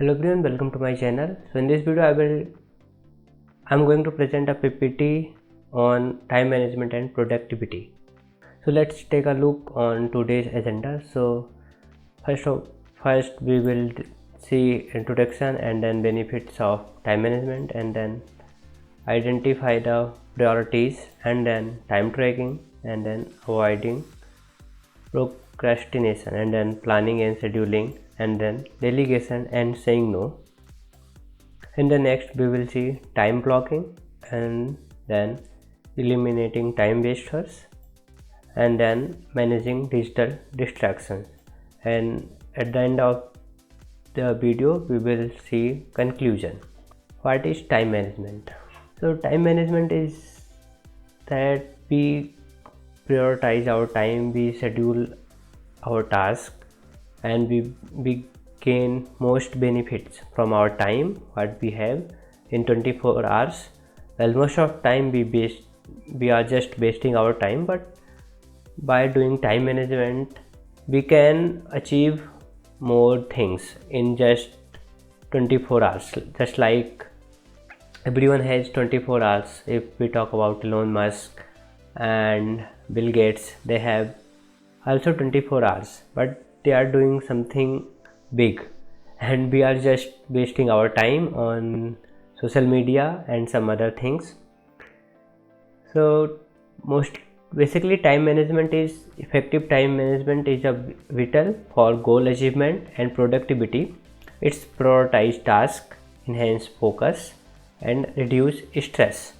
Hello everyone, welcome to my channel. So in this video I'm going to present a PPT on time management and productivity. So let's take a look on today's agenda. So first we will see introduction and then benefits of time management, and then identify the priorities, and then time tracking, and then avoiding procrastination, and then planning and scheduling, and then delegation and saying no. In the next we will see time blocking, and then eliminating time wasters, and then managing digital distractions, and at the end of the video we will see conclusion. What is time management? So time management is that we prioritize our time, we schedule our task, and we gain most benefits from our time what we have in 24 hours. Well, most of time we are just wasting our time, but by doing time management we can achieve more things in just 24 hours. Just like everyone has 24 hours. If we talk about Elon Musk and Bill Gates, they have also 24 hours, but they are doing something big, and we are just wasting our time on social media and some other things. So basically effective time management is a vital for goal achievement and productivity. It's prioritize tasks, enhance focus, and reduce stress.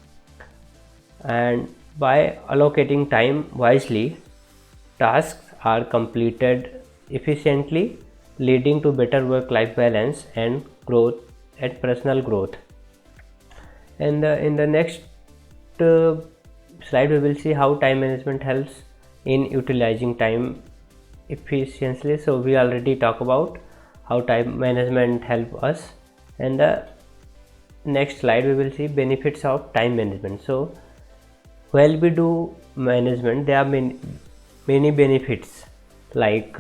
And by allocating time wisely, tasks are completed efficiently, leading to better work-life balance and growth and personal growth. And in the next slide we will see how time management helps in utilizing time efficiently. So we already talked about how time management help us, and the next slide we will see benefits of time management. So while we do management, there are many benefits like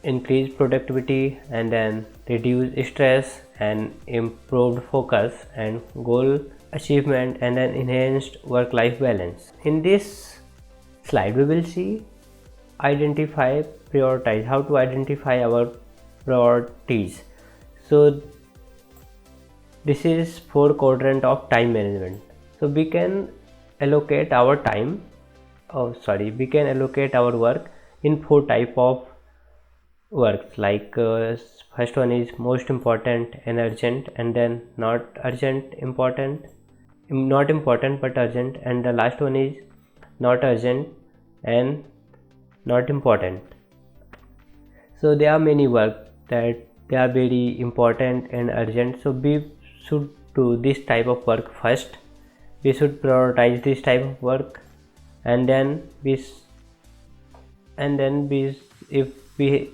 increased productivity, and then reduce stress, and improved focus and goal achievement, and then enhanced work-life balance. In this slide we will see prioritize, how to identify our priorities. So this is 4 quadrant of time management. So we can allocate our we can allocate our work in 4 type of works, like first one is most important and urgent, and then not important but urgent, and the last one is not urgent and not important. So there are many work that they are very important and urgent, so we should do this type of work first. We should prioritize this type of work, and then if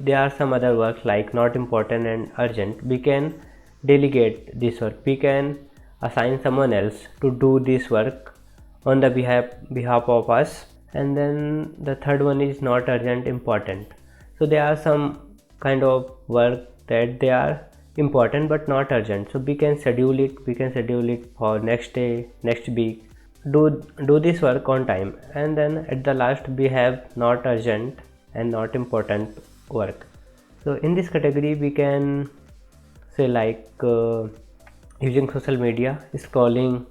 there are some other work like not important and urgent, we can delegate this work. We can assign someone else to do this work on the behalf of us. And then the third one is not urgent important. So there are some kind of work that they are important but not urgent, so we can schedule it for next day, next week. Do this work on time. And then at the last we have not urgent and not important work. So in this category we can say like using social media, scrolling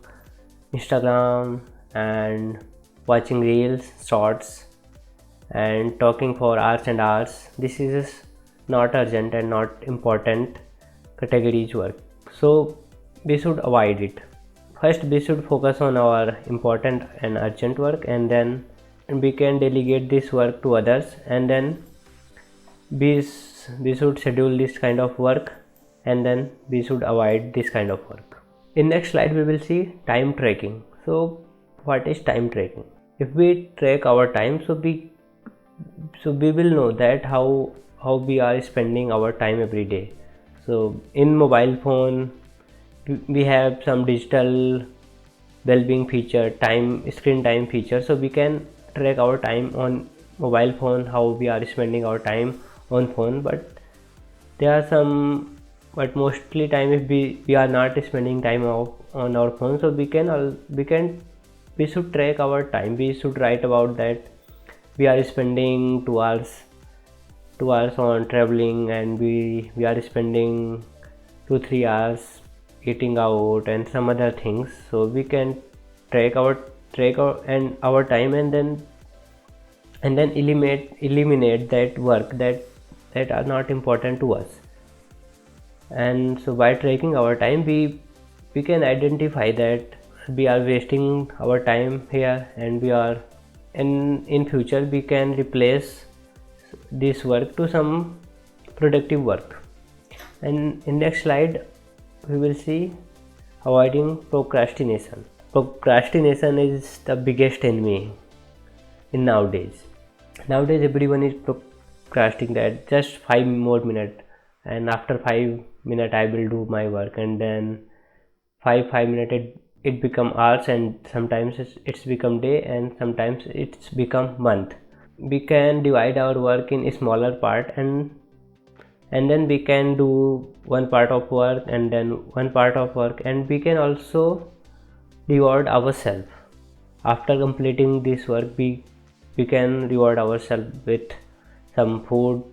Instagram and watching reels, shorts, and talking for hours and hours. This is not urgent and not important categories work, so we should avoid it. First we should focus on our important and urgent work, and then we can delegate this work to others, and then we should schedule this kind of work, and then we should avoid this kind of work. In next slide we will see time tracking. So what is time tracking? If we track our time, so we will know that how we are spending our time every day. So in mobile phone we have some digital well-being feature, screen time feature, so we can track our time on mobile phone, how we are spending our time on phone. But there are some but mostly time if we are not spending time on our phone, so we should track our time. We should write about that we are spending 2 hours on traveling, and we are spending 2-3 hours eating out and some other things. So we can track our time, and then eliminate that work that are not important to us. And so by tracking our time, we can identify that we are wasting our time here, and in future we can replace this work to some productive work. And in next slide we will see avoiding procrastination. Procrastination is the biggest enemy in nowadays. Everyone is procrastinating that just 5 more minutes, and after 5 minutes I will do my work, and then 5 minutes it become hours, and sometimes it's become day, and sometimes it's become month. We can divide our work in a smaller part, and then we can do one part of work and then one part of work, and we can also reward ourselves after completing this work. We can reward ourselves with some food,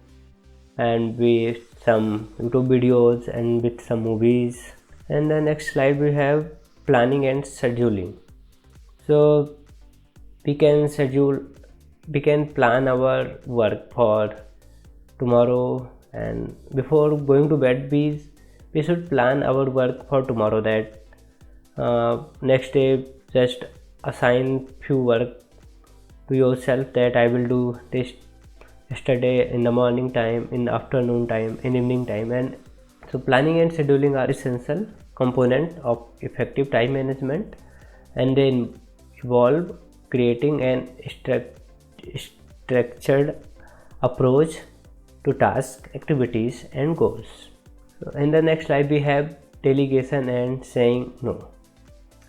and with some YouTube videos, and with some movies. And the next slide we have planning and scheduling. So we can plan our work for tomorrow, and before going to bed we should plan our work for tomorrow, that next day just assign few work to yourself, that I will do this yesterday in the morning time, in afternoon time, in evening time. And so planning and scheduling are essential component of effective time management, and they involve creating an structured approach to tasks, activities and goals. So in the next slide we have delegation and saying no.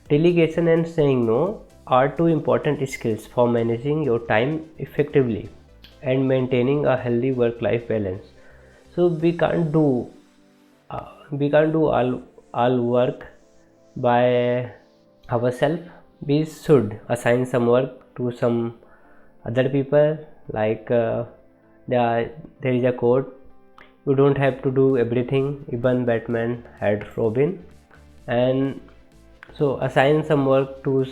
Delegation and saying no are two important skills for managing your time effectively and maintaining a healthy work-life balance. So we can't do all work by ourselves. We should assign some work to some other people, like there is a quote, you don't have to do everything, even Batman had Robin. And so assign some work to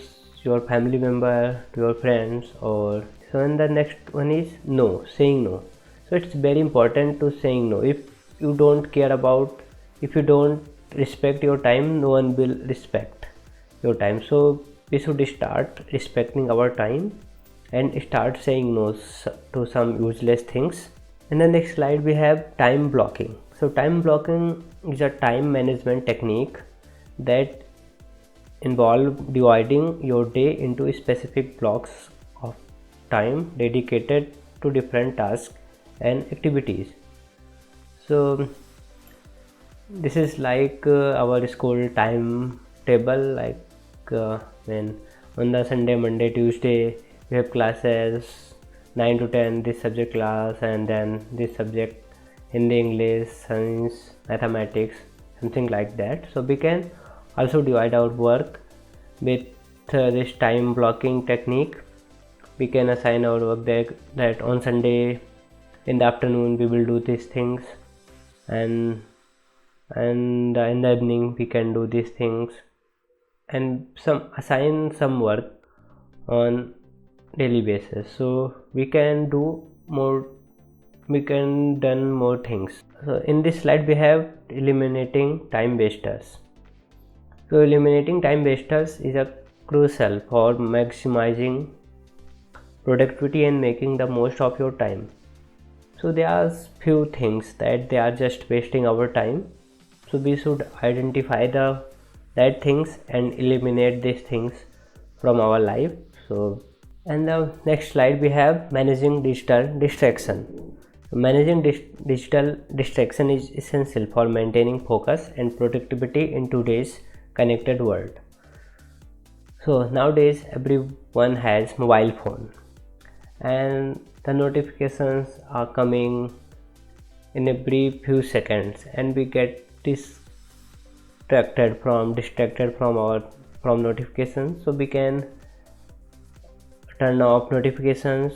your family member, to your friends. Or so, and the next one is no, saying no. So it's very important to saying no. If you don't respect your time, no one will respect your time. So we should start respecting our time and start saying no to some useless things. In the next slide we have time blocking. So time blocking is a time management technique that involves dividing your day into specific blocks of time dedicated to different tasks and activities. So this is like our school time table, like when on the Sunday, Monday, Tuesday we have classes 9 to 10, this subject class, and then this subject Hindi, English, science, mathematics, something like that. So we can also divide our work with this time blocking technique. We can assign our work that on Sunday in the afternoon we will do these things, and in the evening we can do these things, and assign some work on daily basis, so we can do more things. So in this slide we have eliminating time wasters. So eliminating time wasters is a crucial for maximizing productivity and making the most of your time. So there are few things that they are just wasting our time, so we should identify that things and eliminate these things from our life. So and the next slide we have managing digital distraction. Managing digital distraction is essential for maintaining focus and productivity in today's connected world. So nowadays everyone has mobile phone, and the notifications are coming in every few seconds, and we get distracted from notifications, so we can turn off notifications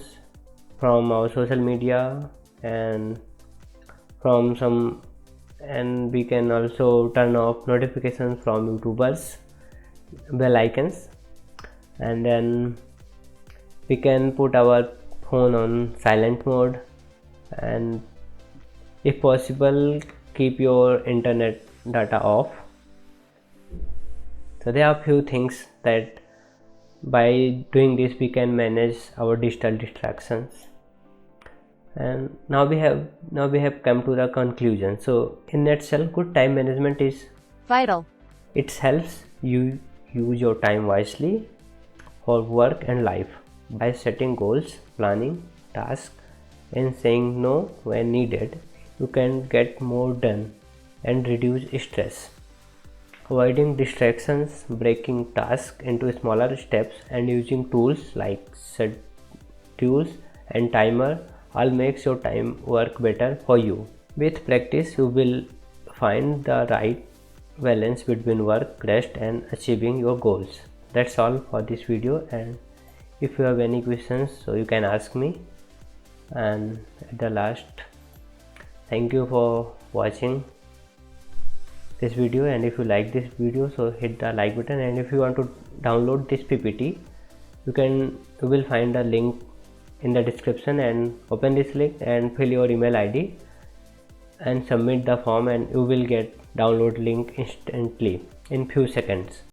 from our social media and we can also turn off notifications from YouTubers bell icons, and then we can put our phone on silent mode, and if possible keep your internet data off. So there are few things that by doing this we can manage our digital distractions. And now we have come to the conclusion. So in nutshell, good time management is vital. It helps you use your time wisely for work and life. By setting goals, planning tasks, and saying no when needed, you can get more done and reduce stress. Avoiding distractions, breaking tasks into smaller steps, and using tools like schedules and timer all makes your time work better for you. With practice, you will find the right balance between work, rest, and achieving your goals. That's all for this video, and if you have any questions, so you can ask me. And at the last, thank you for watching this video, and if you like this video, so hit the like button, and if you want to download this PPT, you will find a link in the description, and open this link and fill your email ID and submit the form, and you will get download link instantly in few seconds.